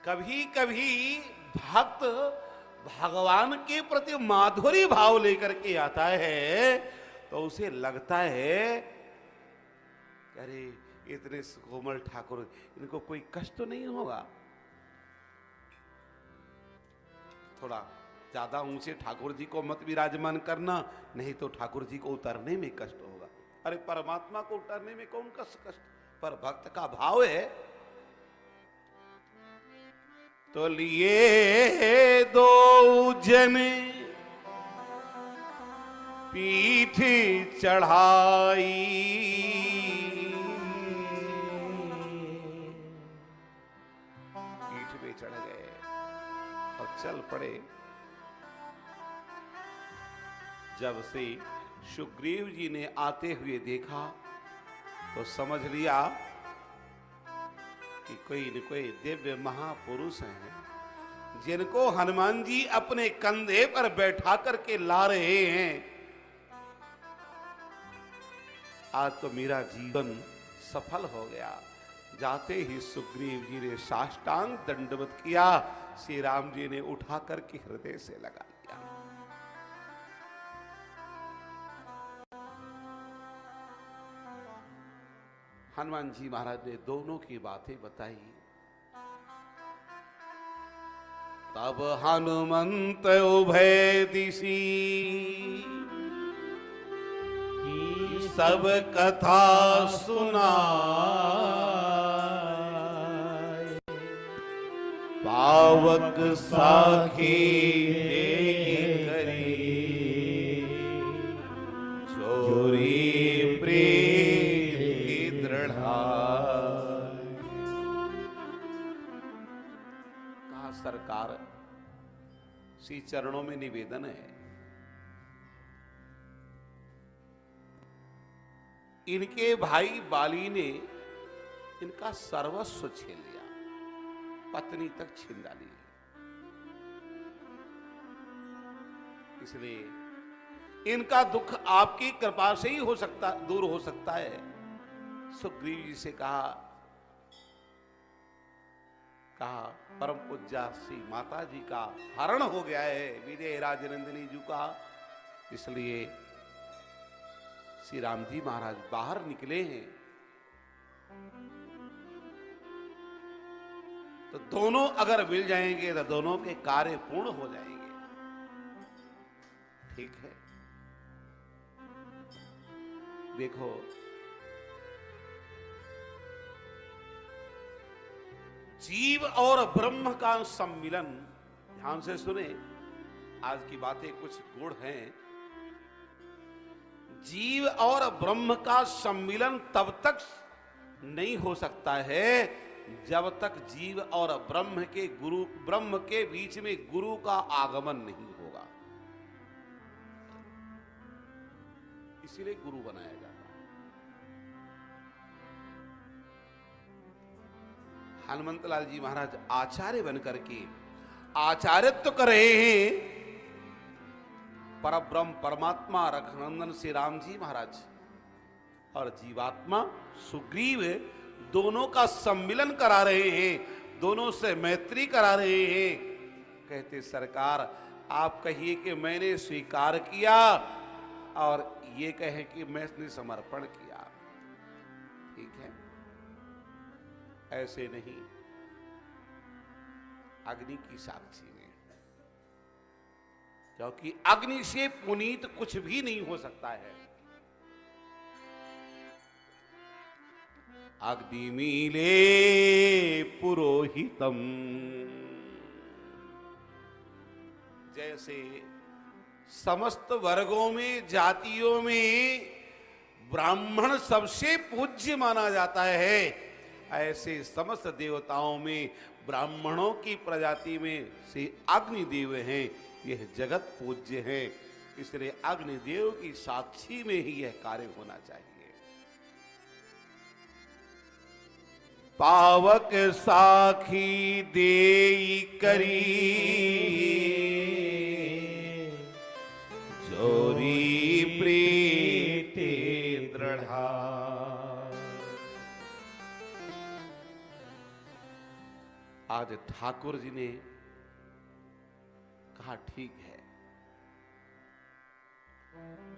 कभी कभी भक्त भगवान के प्रति माधुरी भाव लेकर के आता है तो उसे लगता है अरे इतने कोमल ठाकुर, इनको कोई कष्ट तो नहीं होगा। थोड़ा ज्यादा ऊंचे ठाकुर जी को मत विराजमान करना, नहीं तो ठाकुर जी को उतरने में कष्ट होगा। अरे परमात्मा को उतरने में कौन कष्ट, पर भक्त का भाव है। तो लिए दो जन पीठ चढ़ाई, पीठ पे चढ़ गए और चल पड़े। जब से सुग्रीव जी ने आते हुए देखा तो समझ लिया कि कोई न कोई दिव्य महापुरुष हैं, जिनको हनुमान जी अपने कंधे पर बैठा करके ला रहे हैं। आज तो मेरा जीवन सफल हो गया। जाते ही सुग्रीव जी ने साष्टांग दंडवत किया, श्री राम जी ने उठा करके हृदय से लगा लिया। हनुमान जी महाराज ने दोनों की बातें बताई। तब हनुमंत उभय दिशि सब कथा सुना, पावक साखी करी चोरी प्रीति दृढ़ा। कहा सरकार, श्री चरणों में निवेदन है, इनके भाई बाली ने इनका सर्वस्व छीन लिया, पत्नी तक छीन डाली है। इसलिए इनका दुख आपकी कृपा से ही दूर हो सकता है। सुग्रीव जी से कहा परम पूज्या श्री माता जी का हरण हो गया है, विजय राजनंदिनी जी का। इसलिए श्री राम जी महाराज बाहर निकले हैं। तो दोनों अगर मिल जाएंगे तो दोनों के कार्य पूर्ण हो जाएंगे। ठीक है, देखो जीव और ब्रह्म का सम्मिलन, ध्यान से सुने, आज की बातें कुछ गूढ़ हैं। जीव और ब्रह्म का सम्मिलन तब तक नहीं हो सकता है जब तक जीव और ब्रह्म के बीच में गुरु का आगमन नहीं होगा। इसीलिए गुरु बनाया जाता है। हनुमंत लाल जी महाराज आचार्य बनकर के आचार्यत्व कर रहे हैं। परब्रह्म परमात्मा रघुनंदन श्री राम जी महाराज और जीवात्मा सुग्रीव दोनों का सम्मिलन करा रहे हैं, दोनों से मैत्री करा रहे हैं। कहते सरकार, आप कहिए कि मैंने स्वीकार किया और ये कहे कि मैंने समर्पण किया। ठीक है, ऐसे नहीं, अग्नि की साक्षी में, क्योंकि अग्नि से पुनीत कुछ भी नहीं हो सकता है। अग्निमीले पुरोहितम, जैसे समस्त वर्गों में जातियों में ब्राह्मण सबसे पूज्य माना जाता है, ऐसे समस्त देवताओं में ब्राह्मणों की प्रजाति में से अग्निदेव हैं, यह जगत पूज्य है। इसलिए अग्निदेव की साक्षी में ही यह कार्य होना चाहिए। पावक साखी देई करी जोरी प्रीति दृढ़ा। आज ठाकुर जी ने कहा ठीक है।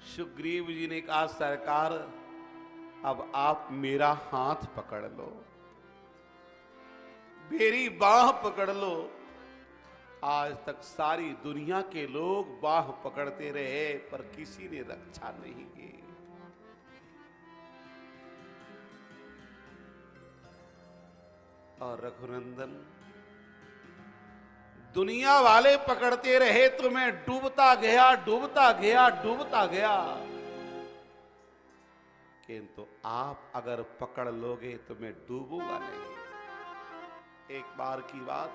सुग्रीव जी ने कहा सरकार अब आप मेरा हाथ पकड़ लो, मेरी बाह पकड़ लो। आज तक सारी दुनिया के लोग बाह पकड़ते रहे पर किसी ने रक्षा नहीं की। और रघुनंदन दुनिया वाले पकड़ते रहे तो मैं डूबता गया, डूबता गया, डूबता गया। किंतु आप अगर पकड़ लोगे तो मैं डूबूंगा नहीं। एक बार की बात,